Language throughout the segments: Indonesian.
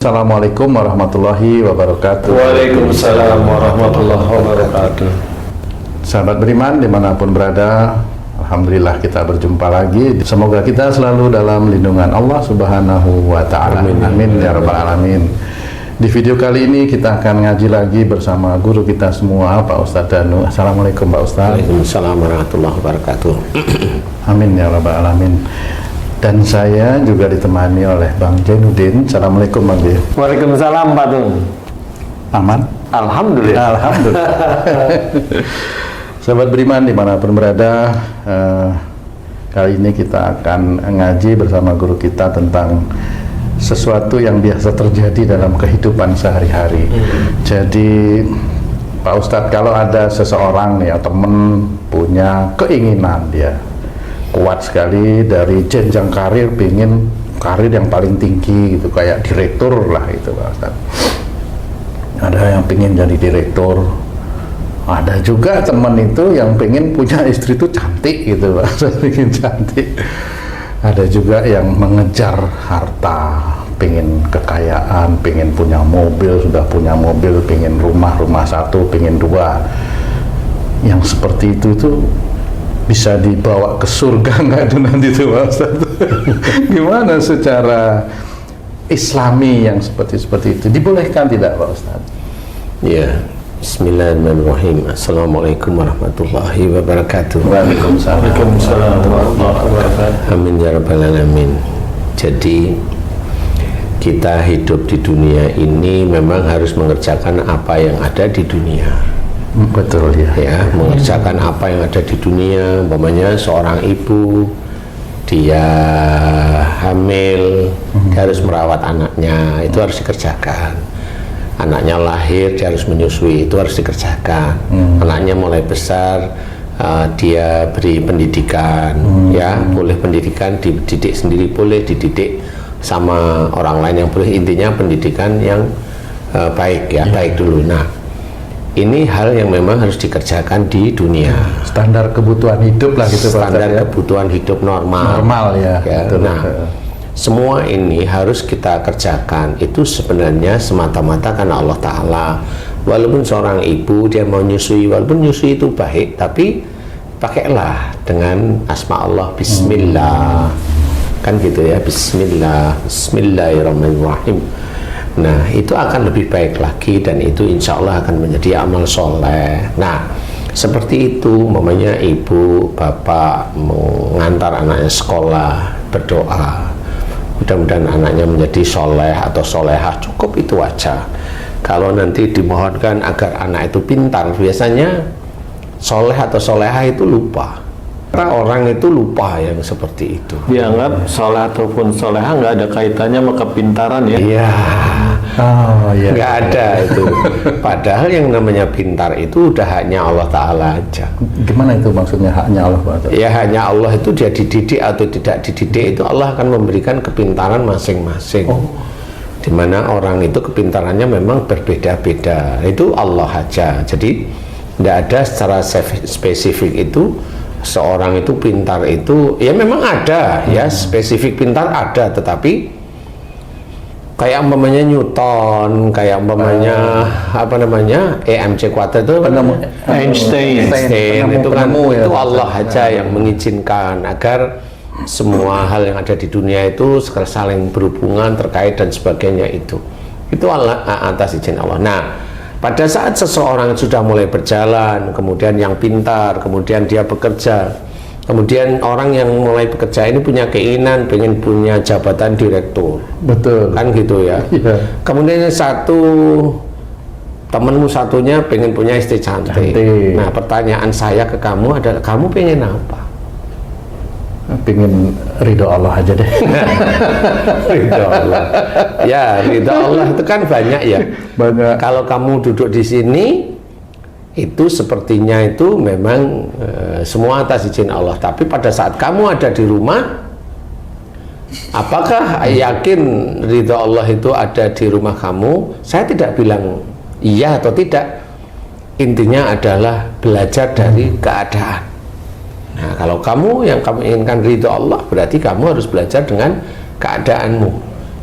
Assalamualaikum warahmatullahi wabarakatuh. Waalaikumsalam warahmatullahi wabarakatuh. Sahabat beriman dimanapun berada, alhamdulillah kita berjumpa lagi. Semoga kita selalu dalam lindungan Allah Subhanahu wa Ta'ala. Amin ya rabbal alamin. Di video kali ini kita akan ngaji lagi bersama guru kita semua, Pak Ustadz Danu. Assalamualaikum Pak Ustadz. Waalaikumsalam warahmatullahi wabarakatuh. Amin ya rabbal alamin. Dan saya juga ditemani oleh Bang Jainuddin. Assalamualaikum Bang Jain. Waalaikumsalam Pak Tun. Aman? Alhamdulillah. Alhamdulillah. Sahabat beriman dimanapun berada, kali ini kita akan ngaji bersama guru kita tentang sesuatu yang biasa terjadi dalam kehidupan sehari-hari. Jadi Pak Ustadz, kalau ada seseorang nih, temen punya keinginan, dia kuat sekali dari jenjang karir, pengen karir yang paling tinggi gitu, kayak direktur lah itu Pak Ustadz. Ada yang pengen jadi direktur, ada juga teman itu yang pengen punya istri itu cantik gitu Pak Ustadz, pengen cantik. Ada juga yang mengejar harta, pengen kekayaan, pengen punya mobil, sudah punya mobil, pengen rumah satu, pengen dua. Yang seperti itu bisa dibawa ke surga nggak itu nanti tuh Pak Ustadz? Gimana secara Islami yang seperti itu dibolehkan tidak Pak Ustadz? Ya, Bismillahirrahmanirrahim. Assalamualaikum warahmatullahi wabarakatuh. Waalaikumsalam warahmatullahi wabarakatuh. Amin ya rabbal alamin. Jadi kita hidup di dunia ini memang harus mengerjakan apa yang ada di dunia. Betul ya. Mengerjakan apa yang ada di dunia. Umpamanya seorang ibu, dia hamil, dia harus merawat anaknya, itu harus dikerjakan. Anaknya lahir, dia harus menyusui, itu harus dikerjakan. Anaknya mulai besar, dia beri pendidikan, ya boleh pendidikan, dididik sendiri boleh, dididik sama orang lain yang boleh. Intinya pendidikan yang baik ya, baik dulu. Nah, ini hal yang memang harus dikerjakan di dunia. Standar kebutuhan hidup lah gitu Pak. Standar kebutuhan hidup normal ya. Nah, semua ini harus kita kerjakan. Itu sebenarnya semata-mata karena Allah Ta'ala. Walaupun seorang ibu dia mau nyusui, walaupun nyusui itu baik, tapi pakailah dengan asma Allah, Bismillah, kan gitu ya, Bismillah, Bismillahirrahmanirrahim. Nah, itu akan lebih baik lagi, dan itu insya Allah akan menjadi amal soleh. Nah, seperti itu, mamanya ibu, bapak mengantar anaknya sekolah, berdoa, mudah-mudahan anaknya menjadi soleh atau solehah, cukup itu aja. Kalau nanti dimohonkan agar anak itu pintar, biasanya soleh atau solehah itu lupa. Karena orang itu lupa yang seperti itu. Dianggap soleh ataupun soleha nggak ada kaitannya sama kepintaran ya? Iya. Oh iya. Nggak ada itu. Padahal yang namanya pintar itu udah haknya Allah Ta'ala aja. Gimana itu maksudnya haknya Allah Pak Ustadz? Ya, haknya Allah itu dia dididik atau tidak dididik, itu Allah akan memberikan kepintaran masing-masing. Dimana orang itu kepintarannya memang berbeda-beda. Itu Allah aja. Jadi tidak ada secara spesifik itu seorang itu pintar itu, ya memang ada ya, spesifik pintar ada, tetapi kayak umpamanya Newton, kayak umpamanya apa namanya EMC kuadrat itu Einstein itu kan ya, itu Allah aja yang mengizinkan agar semua hal yang ada di dunia itu saling berhubungan, terkait dan sebagainya, itu Allah atas izin Allah. Nah, pada saat seseorang sudah mulai berjalan, kemudian yang pintar, kemudian dia bekerja, kemudian orang yang mulai bekerja ini punya keinginan pengen punya jabatan direktur, betul kan gitu ya. Kemudian temenmu satunya pengen punya istri cantik. Nah, pertanyaan saya ke kamu adalah, kamu pengen apa? Pengen ridho Allah aja deh. Ridho Allah. Ya, ridho Allah itu kan banyak ya. Banyak. Kalau kamu duduk di sini, itu sepertinya itu memang semua atas izin Allah. Tapi pada saat kamu ada di rumah, apakah yakin ridho Allah itu ada di rumah kamu? Saya tidak bilang iya atau tidak. Intinya adalah belajar dari keadaan. Nah, kalau kamu yang kamu inginkan ridho Allah, berarti kamu harus belajar dengan keadaanmu.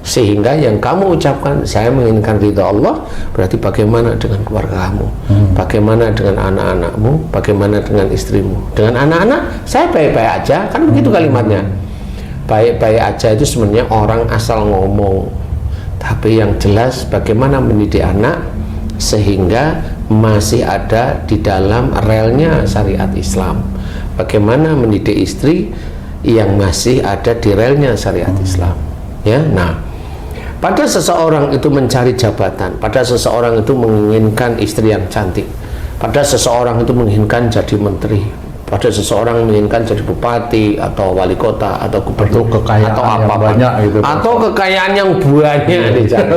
Sehingga yang kamu ucapkan, saya menginginkan ridha Allah, berarti bagaimana dengan keluarga kamu, bagaimana dengan anak-anakmu, bagaimana dengan istrimu, dengan anak-anak saya baik-baik aja, kan begitu kalimatnya. Baik-baik aja itu sebenarnya orang asal ngomong, tapi yang jelas bagaimana mendidik anak sehingga masih ada di dalam relnya syariat Islam, bagaimana mendidik istri yang masih ada di relnya syariat Islam, ya. Nah, pada seseorang itu mencari jabatan, pada seseorang itu menginginkan istri yang cantik, pada seseorang itu menginginkan jadi menteri, pada seseorang menginginkan jadi bupati atau wali kota atau gubernur atau apa banyak gitu, atau kekayaan yang banyak dicari.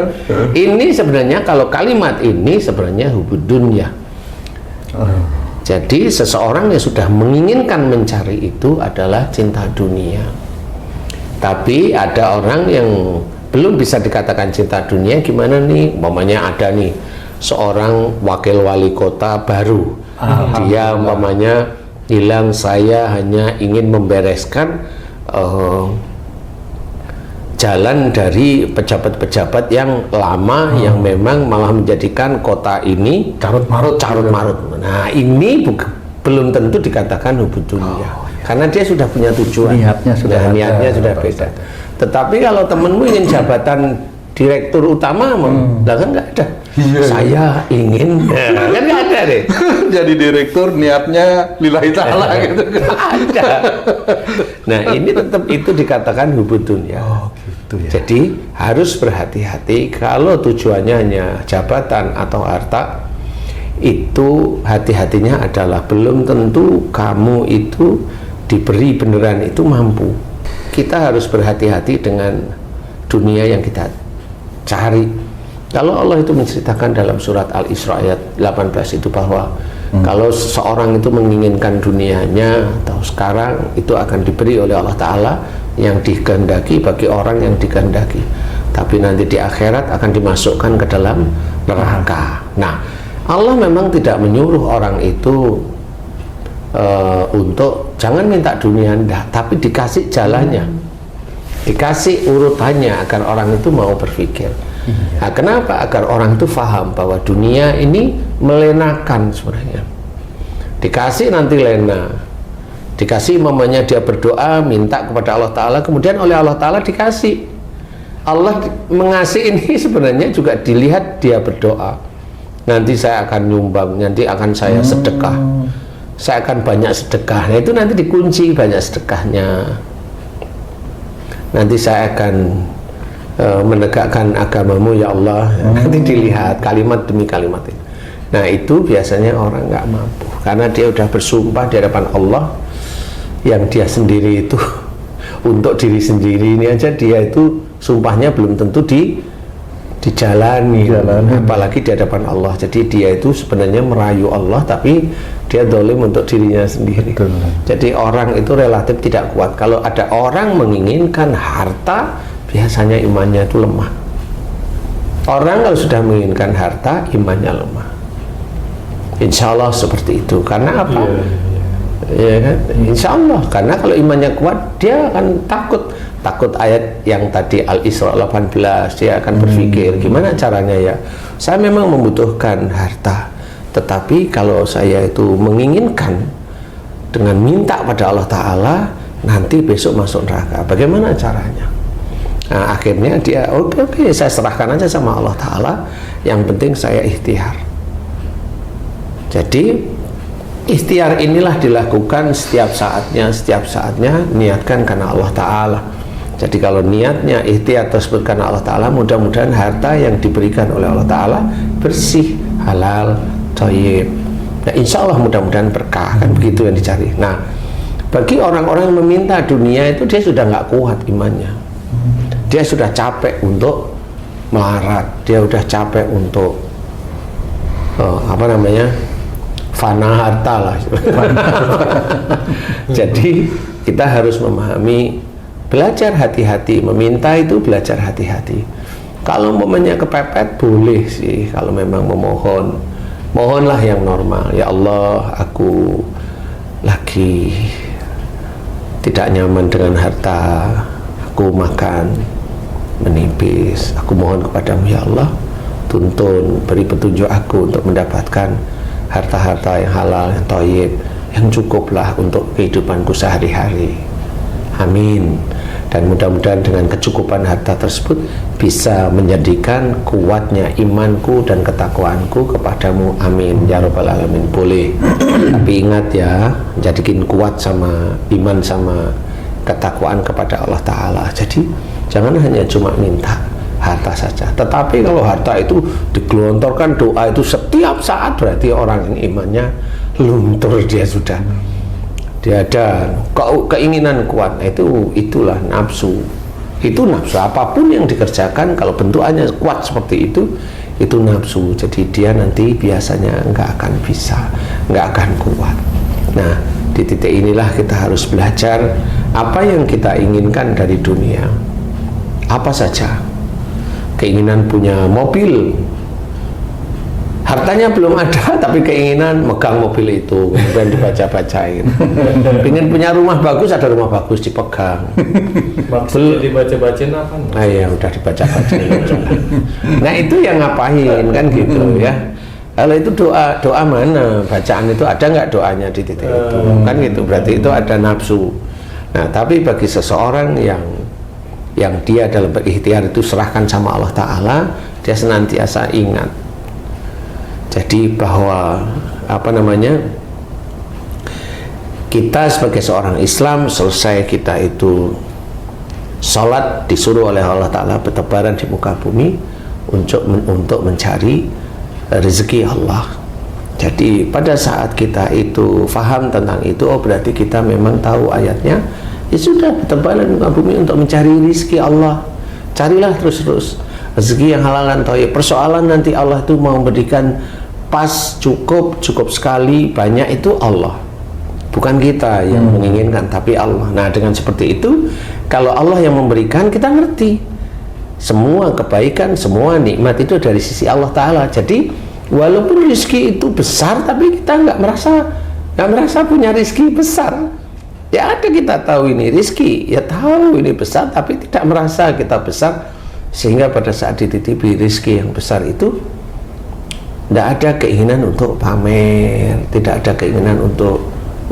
Ini sebenarnya kalau kalimat ini sebenarnya hubud dunya. Jadi seseorang yang sudah menginginkan mencari itu adalah cinta dunia. Tapi ada orang yang belum bisa dikatakan cinta dunia. Gimana nih, umpamanya ada nih seorang wakil wali kota baru, dia umpamanya bilang saya hanya ingin membereskan jalan dari pejabat-pejabat yang lama, yang memang malah menjadikan kota ini carut marut. Nah, ini belum tentu dikatakan hubud dunia, karena dia sudah punya tujuan, niatnya sudah beda. Tetapi kalau temenmu ingin jabatan direktur utama, lah kan nggak ada. Saya ingin, kan nggak ada deh. Jadi direktur niatnya lillahi ta'ala gitu. Ada. Nah, ini tetap itu dikatakan hubud dunya. Gitu ya. Jadi harus berhati-hati kalau tujuannya hanya jabatan atau harta. Itu hati-hatinya adalah belum tentu kamu itu diberi beneran itu mampu. Kita harus berhati-hati dengan dunia yang kita cari. Kalau Allah itu menceritakan dalam surat Al-Isra ayat 18 itu bahwa kalau seseorang itu menginginkan dunianya atau sekarang, itu akan diberi oleh Allah Ta'ala yang dikehendaki bagi orang yang dikehendaki, tapi nanti di akhirat akan dimasukkan ke dalam neraka. Nah, Allah memang tidak menyuruh orang itu untuk jangan minta dunia Anda, tapi dikasih jalannya, dikasih urutannya agar orang itu mau berpikir. Nah, kenapa? Agar orang itu paham bahwa dunia ini melenakan sebenarnya. Dikasih nanti lena, dikasih mamanya dia berdoa minta kepada Allah Ta'ala, kemudian oleh Allah Ta'ala dikasih. Allah mengasih ini sebenarnya juga dilihat dia berdoa, nanti saya akan nyumbang, nanti akan saya sedekah, saya akan banyak sedekah. Nah, itu nanti dikunci banyak sedekahnya. Nanti saya akan menegakkan agamamu ya Allah. Nanti dilihat kalimat demi kalimat itu. Nah, itu biasanya orang nggak mampu karena dia udah bersumpah di hadapan Allah yang dia sendiri itu untuk diri sendiri ini aja dia itu sumpahnya belum tentu dijalani, apalagi di hadapan Allah. Jadi dia itu sebenarnya merayu Allah, tapi dia dolim untuk dirinya sendiri. Jadi orang itu relatif tidak kuat. Kalau ada orang menginginkan harta, biasanya imannya itu lemah. Orang kalau sudah menginginkan harta, imannya lemah. Insya Allah seperti itu. Karena apa? Ya kan? Insya Allah. Karena kalau imannya kuat, dia akan takut ayat yang tadi Al-Isra 18. Dia akan berpikir, gimana caranya ya? Saya memang membutuhkan harta, tetapi kalau saya itu menginginkan dengan minta pada Allah Ta'ala, nanti besok masuk neraka. Bagaimana caranya? Nah, akhirnya dia oke, saya serahkan aja sama Allah Ta'ala, yang penting saya ikhtiar. Jadi ikhtiar inilah dilakukan setiap saatnya niatkan karena Allah Ta'ala. Jadi kalau niatnya ikhtiar tersebut karena Allah Ta'ala, mudah-mudahan harta yang diberikan oleh Allah Ta'ala bersih, halal, thayyib. Nah, insya Allah mudah-mudahan berkah, kan begitu yang dicari. Nah, bagi orang-orang yang meminta dunia itu dia sudah nggak kuat imannya. Dia sudah capek untuk melarat, dia sudah capek untuk fana harta lah. Jadi kita harus memahami, belajar hati-hati, meminta itu belajar hati-hati. Kalau momennya kepepet boleh sih, kalau memang memohon, mohonlah yang normal. Ya Allah, aku lagi tidak nyaman dengan harta, aku makan menipis. Aku mohon kepadamu ya Allah, tuntun, beri petunjuk aku untuk mendapatkan harta-harta yang halal, yang thayyib, yang cukuplah untuk kehidupanku sehari-hari. Amin. Dan mudah-mudahan dengan kecukupan harta tersebut bisa menjadikan kuatnya imanku dan ketakwaanku kepadamu. Amin ya rabbal alamin. Boleh, tapi ingat ya, jadikan kuat sama iman sama ketakwaan kepada Allah Ta'ala. Jadi jangan hanya cuma minta harta saja, tetapi kalau harta itu digelontorkan doa itu setiap saat, berarti orang yang imannya luntur, dia sudah, dia ada keinginan kuat. Itulah nafsu. Itu nafsu. Apapun yang dikerjakan kalau bentukannya kuat seperti itu nafsu. Jadi dia nanti biasanya nggak akan bisa, nggak akan kuat. Nah, di titik inilah kita harus belajar apa yang kita inginkan dari dunia. Apa saja. Keinginan punya mobil, hartanya belum ada, tapi keinginan megang mobil itu, kemudian dibaca-bacain. Pengen punya rumah bagus, ada rumah bagus dipegang. Maksudnya dibaca-bacain apa? Iya, udah dibaca-bacain. Nah, itu yang ngapain kan gitu ya. Kalau itu doa mana? Bacaan itu ada nggak doanya di titik itu? Kan gitu, berarti itu ada nafsu. Nah, tapi bagi seseorang yang dia dalam berikhtiar itu serahkan sama Allah Ta'ala, dia senantiasa ingat. Jadi bahwa kita sebagai seorang Islam, selesai kita itu sholat, disuruh oleh Allah Ta'ala bertebaran di muka bumi untuk mencari rezeki Allah. Jadi pada saat kita itu faham tentang itu, oh berarti kita memang tahu ayatnya, ya sudah, bertebaran di muka bumi untuk mencari rezeki Allah. Carilah terus-terus rezeki yang halal dan thayyib. Persoalan nanti Allah itu mau memberikan pas, cukup sekali, banyak, itu Allah, bukan kita yang menginginkan, tapi Allah. Nah, dengan seperti itu, kalau Allah yang memberikan, kita ngerti semua kebaikan, semua nikmat itu dari sisi Allah Ta'ala. Jadi walaupun rezeki itu besar, tapi kita nggak merasa punya rezeki besar. Ya ada, kita tahu ini rezeki, ya tahu ini besar, tapi tidak merasa kita besar, sehingga pada saat dititipi rezeki yang besar itu tidak ada keinginan untuk pamer, tidak ada keinginan untuk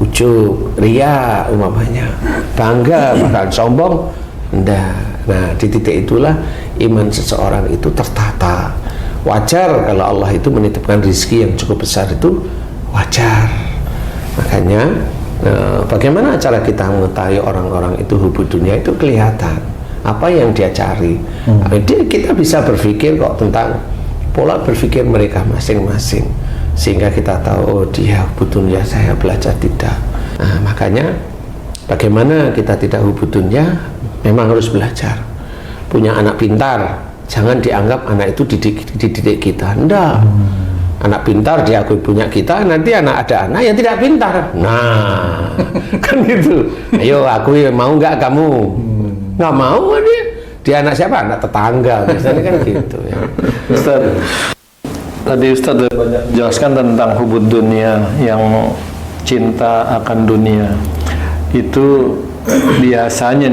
ujub, ria umpamanya, bangga, bahkan sombong, enggak. Nah, di titik itulah iman seseorang itu tertata. Wajar kalau Allah itu menitipkan rezeki yang cukup besar, itu wajar. Makanya bagaimana cara kita mengetahui orang-orang itu hubud dunia, itu kelihatan apa yang dia cari. Kita bisa berpikir kok tentang pola berpikir mereka masing-masing, sehingga kita tahu, oh dia hubud dunia, saya belajar tidak. Nah, makanya bagaimana kita tidak hubud dunia, memang harus belajar. Punya anak pintar, jangan dianggap anak itu dididik kita. Enggak. Anak pintar diakui punya kita, nanti ada anak yang tidak pintar. Nah, kan gitu. Ayo akui, mau nggak kamu? Nggak mau dia anak siapa? Anak tetangga, misalnya kan gitu ya. Ustaz, tadi Ustaz banyak jelaskan tentang hubud dunia, yang cinta akan dunia. Itu biasanya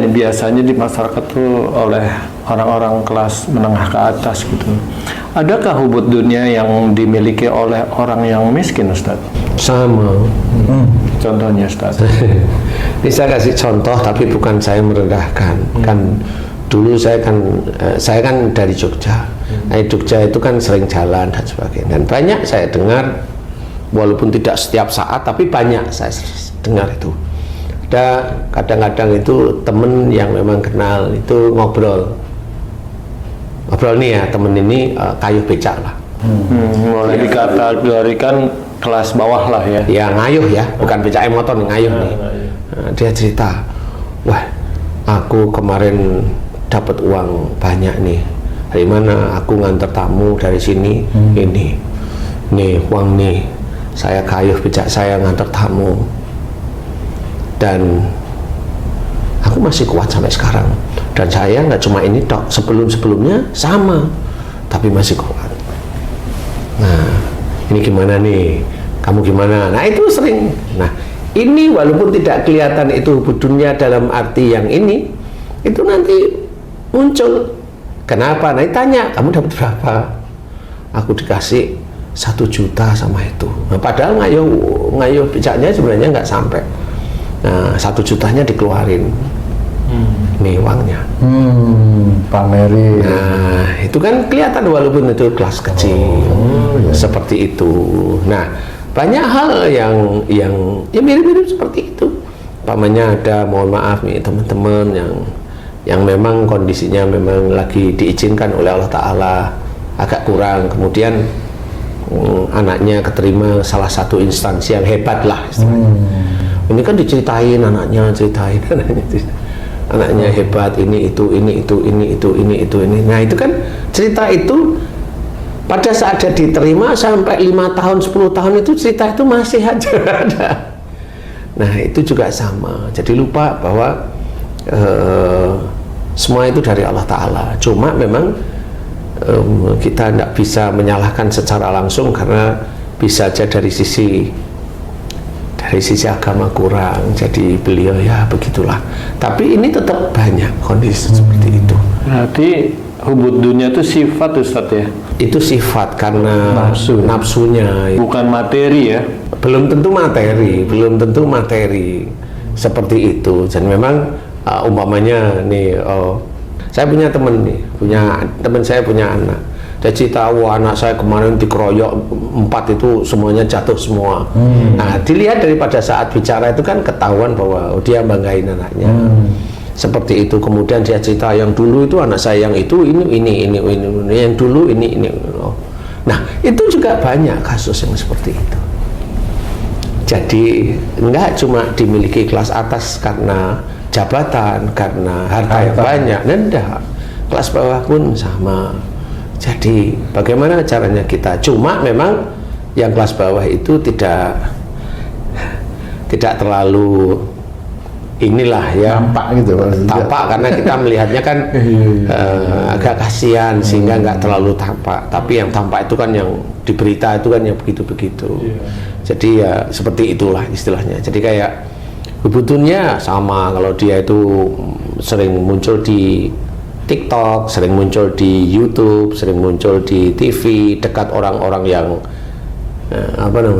di masyarakat tuh oleh orang-orang kelas menengah ke atas gitu. Adakah hubud dunia yang dimiliki oleh orang yang miskin, Ustaz? Sama. Contohnya, Ustaz. Bisa kasih contoh, tapi bukan saya merendahkan. Kan dulu saya kan dari Jogja. Nah, Jogja itu kan sering jalan dan sebagainya. Dan banyak saya dengar, walaupun tidak setiap saat, tapi banyak saya dengar itu. Ada kadang-kadang itu temen yang memang kenal itu ngobrol nih ya, temen ini kayuh becak lah. Mulai dikategorikan kelas bawah lah ya. Ya ngayuh ya, bukan becak motor, ngayuh nih. Nah, dia cerita, wah aku kemarin dapat uang banyak nih. Dari mana? Aku nganter tamu dari sini. Ini nih uang nih, saya kayuh becak saya nganter tamu, dan aku masih kuat sampai sekarang. Dan saya nggak cuma ini tok, sebelumnya sama, tapi masih kuat. Nah, ini gimana nih? Kamu gimana? Nah, itu sering. Nah, ini walaupun tidak kelihatan itu hubud dunia dalam arti yang ini, itu nanti muncul Kenapa? Nah, tanya, kamu dapat berapa? Aku dikasih 1 juta sama itu. Nah, padahal ngayo bijaknya sebenarnya nggak sampai. Nah, 1 jutanya dikeluarin. Nih uangnya. Pamerin. Nah, itu kan kelihatan walaupun itu kelas kecil. Seperti itu. Nah, banyak hal yang ya mirip-mirip seperti itu. Pamannya ada, mohon maaf nih teman-teman yang memang kondisinya memang lagi diizinkan oleh Allah Ta'ala agak kurang, kemudian anaknya keterima salah satu instansi yang hebat lah istilahnya. Ini kan diceritain anaknya hebat, ini itu. Nah, itu kan cerita itu pada saat dia diterima sampai 5 tahun 10 tahun itu cerita itu masih aja ada. Nah, itu juga sama. Jadi lupa bahwa semua itu dari Allah Ta'ala. Cuma memang kita tidak bisa menyalahkan secara langsung karena bisa aja dari sisi agama kurang. Jadi beliau ya begitulah. Tapi ini tetap banyak kondisi seperti itu. Berarti hubud dunia itu sifat Ustadz ya? Itu sifat karena nafsunya. Bukan materi ya? Belum tentu materi seperti itu. Dan memang umpamanya nih, saya punya teman saya punya anak. Dia cerita, wah anak saya kemarin dikeroyok 4 itu semuanya jatuh semua. Nah, dilihat daripada saat bicara itu kan ketahuan bahwa dia banggain anaknya. Seperti itu. Kemudian dia cerita yang dulu itu anak saya yang itu ini yang dulu ini. Nah, itu juga banyak kasus yang seperti itu. Jadi enggak cuma dimiliki kelas atas karena jabatan, karena harta yang banyak, enggak. Kelas bawah pun sama. Jadi bagaimana caranya kita? Cuma memang yang kelas bawah itu tidak terlalu inilah ya, tampak karena kita melihatnya kan agak kasihan sehingga nggak terlalu tampak. Tapi yang tampak itu kan yang di berita itu kan yang begitu-begitu. Jadi ya seperti itulah istilahnya. Jadi kayak kebutuhannya sama, kalau dia itu sering muncul di TikTok, sering muncul di YouTube, sering muncul di TV, dekat orang-orang yang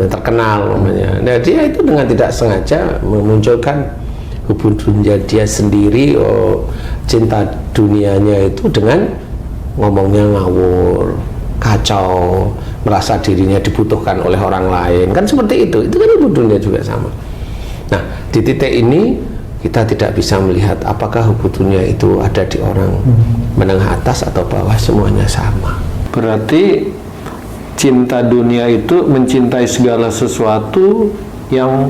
terkenal namanya. Nah, dia itu dengan tidak sengaja memunculkan hubungannya dia sendiri, cinta dunianya itu dengan ngomongnya ngawur, kacau, merasa dirinya dibutuhkan oleh orang lain, kan seperti itu kan hubungannya juga sama. Nah, di titik ini kita tidak bisa melihat apakah hubungannya itu ada di orang menengah atas atau bawah, semuanya sama. Berarti cinta dunia itu mencintai segala sesuatu yang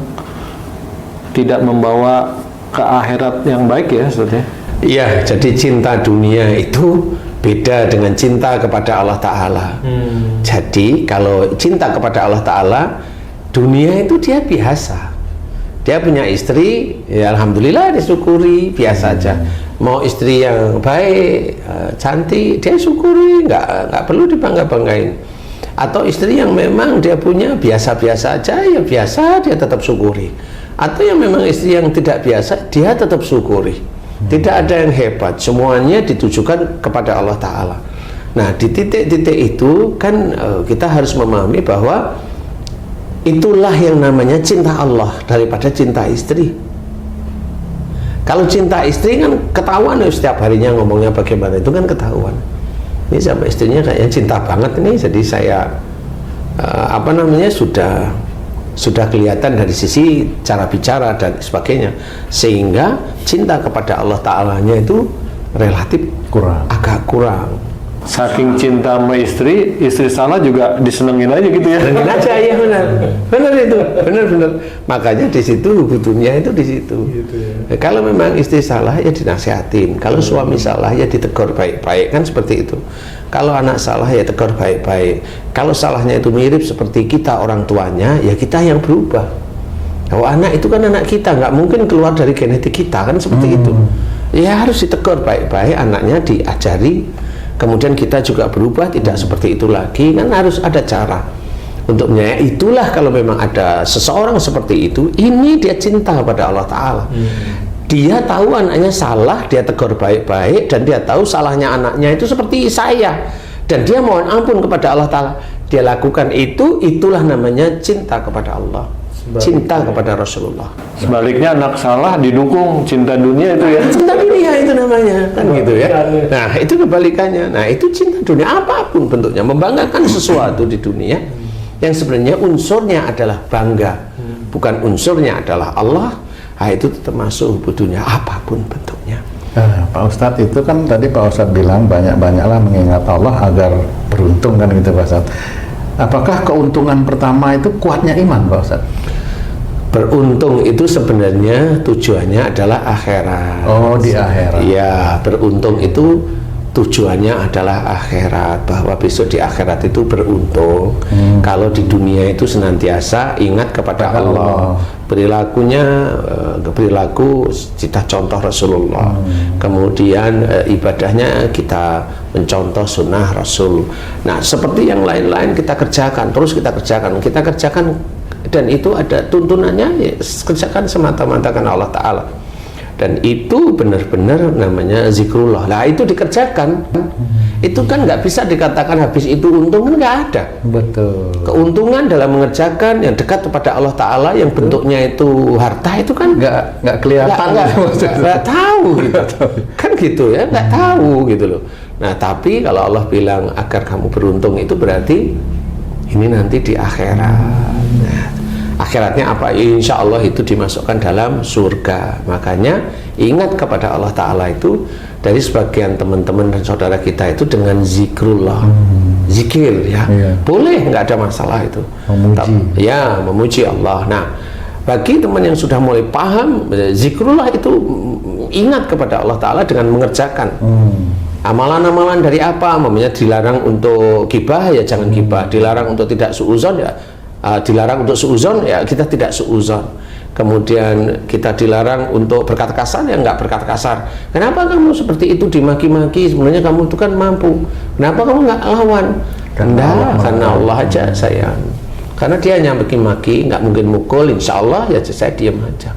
tidak membawa ke akhirat yang baik ya Ustaz ya? Iya, jadi cinta dunia itu beda dengan cinta kepada Allah Ta'ala. Jadi kalau cinta kepada Allah Ta'ala, dunia itu dia biasa. Dia punya istri, ya alhamdulillah disyukuri, biasa aja. Mau istri yang baik, cantik, dia syukuri, nggak perlu dibangga-banggain. Atau istri yang memang dia punya biasa-biasa aja, ya biasa, dia tetap syukuri. Atau yang memang istri yang tidak biasa, dia tetap syukuri. Tidak ada yang hebat, semuanya ditujukan kepada Allah Ta'ala. Nah, di titik-titik itu kan kita harus memahami bahwa itulah yang namanya cinta Allah daripada cinta istri. Kalau cinta istri kan ketahuan setiap harinya ngomongnya bagaimana, itu kan ketahuan. Ini sama istrinya kayaknya cinta banget ini, jadi saya sudah kelihatan dari sisi cara bicara dan sebagainya, sehingga cinta kepada Allah Ta'alanya itu relatif agak kurang. Saking cinta sama istri salah juga disenengin aja gitu ya. Senengin aja, ya benar itu, benar. Makanya di situ hubungannya itu di situ. Gitu ya. Kalau memang istri salah ya dinasihatin, kalau suami salah ya ditegur baik-baik, kan seperti itu. Kalau anak salah ya tegur baik-baik. Kalau salahnya itu mirip seperti kita orang tuanya, ya kita yang berubah. Kalau anak itu kan anak kita, nggak mungkin keluar dari genetik kita, kan seperti itu. Ya harus ditegur baik-baik, anaknya diajari. Kemudian kita juga berubah, tidak seperti itu lagi, kan harus ada cara untuk menyayangi. Itulah kalau memang ada seseorang seperti itu, ini dia cinta kepada Allah Ta'ala. Dia tahu anaknya salah, dia tegur baik-baik, dan dia tahu salahnya anaknya itu seperti saya, dan dia mohon ampun kepada Allah Ta'ala. Dia lakukan itu, itulah namanya cinta kepada Allah, cinta kepada Rasulullah. Sebaliknya anak salah didukung, cinta dunia itu ya. Cinta dunia itu namanya, kan gitu ya. Nah, itu kebalikannya. Nah, itu cinta dunia apapun bentuknya, membanggakan sesuatu di dunia yang sebenarnya unsurnya adalah bangga, bukan unsurnya adalah Allah. Nah, itu termasuk hubud dunia apapun bentuknya. Pak Ustadz, itu kan tadi Pak Ustadz bilang banyak-banyaklah mengingat Allah agar beruntung, kan gitu Pak Ustadz. Apakah keuntungan pertama itu kuatnya iman Pak Ustadz? Beruntung itu sebenarnya tujuannya adalah akhirat. Oh, di akhirat. Iya, beruntung itu tujuannya adalah akhirat, bahwa besok di akhirat itu beruntung. Kalau di dunia itu senantiasa ingat kepada Allah. Perilakunya perilaku kita contoh Rasulullah. Kemudian ibadahnya kita mencontoh sunnah Rasul. Nah, seperti yang lain-lain kita kerjakan, terus kita kerjakan, dan itu ada tuntunannya, ya, kerjakan semata-mata karena Allah Ta'ala. Dan itu benar-benar namanya zikrullah. Nah, itu dikerjakan. Itu kan nggak bisa dikatakan habis itu untung, kan nggak ada. Betul. Keuntungan dalam mengerjakan yang dekat kepada Allah Ta'ala, yang bentuknya itu harta, itu kan nggak kelihatan, nggak tahu gitu. Kan gitu ya, nggak tahu gitu loh. Nah, tapi kalau Allah bilang agar kamu beruntung, itu berarti ini nanti di akhirat. Nah, akhiratnya apa? Insya Allah itu dimasukkan dalam surga. Makanya ingat kepada Allah Ta'ala itu dari sebagian teman-teman dan saudara kita itu dengan zikrullah, zikir ya, boleh, nggak ada masalah itu. Memuji. Ya, memuji Allah. Nah, bagi teman yang sudah mulai paham, zikrullah itu ingat kepada Allah Ta'ala dengan mengerjakan amalan-amalan dari apa? Namanya dilarang untuk gibah, ya jangan gibah. Dilarang untuk tidak suuzon, ya dilarang untuk suuzon, ya kita tidak suuzon. Kemudian kita dilarang untuk berkata kasar, ya nggak berkata kasar. Kenapa kamu seperti itu dimaki-maki? Sebenarnya kamu itu kan mampu. Kenapa kamu nggak lawan? Karena Allah aja sayang. Karena dia hanya maki-maki, nggak mungkin mukul. Insya Allah ya saya diam aja.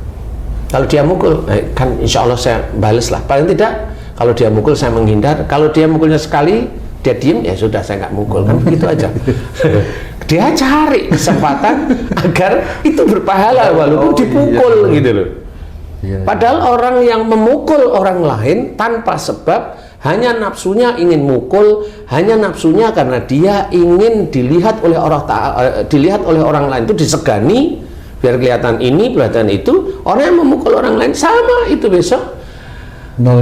Kalau dia mukul, kan insya Allah saya balas lah. Paling tidak kalau dia mukul saya menghindar. Kalau dia mukulnya sekali, dia diem, ya sudah saya nggak mukul, kan begitu aja. Dia cari kesempatan agar itu berpahala walaupun dipukul, gitu loh. Padahal orang yang memukul orang lain tanpa sebab, hanya nafsunya ingin mukul, hanya nafsunya karena dia ingin dilihat oleh orang lain, itu disegani biar kelihatan ini, kelihatan itu. Orang yang memukul orang lain sama itu besok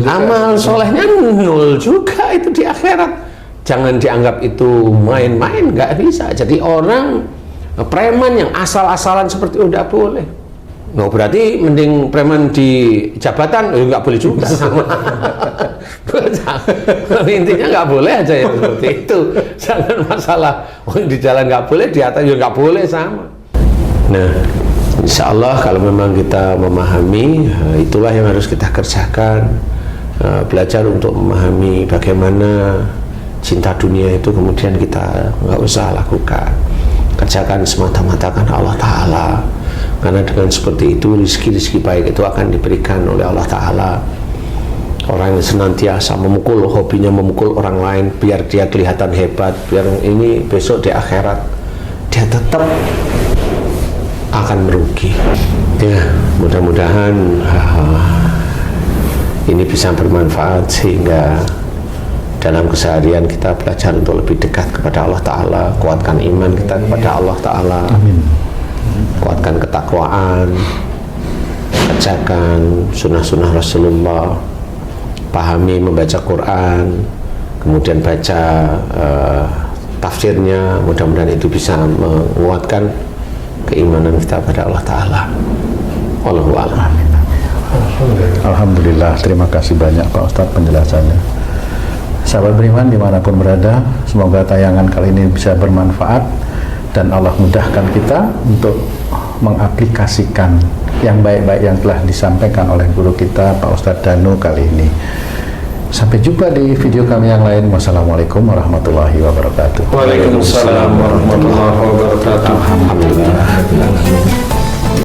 amal solehnya nol juga itu di akhirat. Jangan dianggap itu main-main, nggak bisa. Jadi orang preman yang asal-asalan seperti itu nggak boleh. Nah, berarti mending preman di jabatan, nggak boleh juga sama. Intinya nggak boleh aja yang seperti itu. Jangan masalah di jalan nggak boleh, di atas juga nggak boleh sama. Nah, insya Allah kalau memang kita memahami, itulah yang harus kita kerjakan. Belajar untuk memahami bagaimana cinta dunia itu kemudian kita nggak usah lakukan, kerjakan semata-mata karena Allah Ta'ala. Karena dengan seperti itu rezeki-rezeki baik itu akan diberikan oleh Allah Ta'ala. Orang yang senantiasa memukul, hobinya memukul orang lain biar dia kelihatan hebat, biar ini besok di akhirat dia tetap akan merugi. Ya, mudah-mudahan ini bisa bermanfaat sehingga dalam keseharian kita belajar untuk lebih dekat kepada Allah Ta'ala, kuatkan iman kita kepada Allah Ta'ala. Amin. Kuatkan ketakwaan, kerjakan sunnah-sunnah Rasulullah, pahami membaca Quran, kemudian baca tafsirnya. Mudah-mudahan itu bisa menguatkan keimanan kita pada Allah Ta'ala. Wallahu a'lam. Alhamdulillah, terima kasih banyak Pak Ustadz penjelasannya. Sahabat beriman dimanapun berada, semoga tayangan kali ini bisa bermanfaat dan Allah mudahkan kita untuk mengaplikasikan yang baik-baik yang telah disampaikan oleh guru kita Pak Ustadz Danu kali ini. Sampai jumpa di video kami yang lain. Wassalamualaikum warahmatullahi wabarakatuh. Waalaikumsalam warahmatullahi wabarakatuh. Alhamdulillah.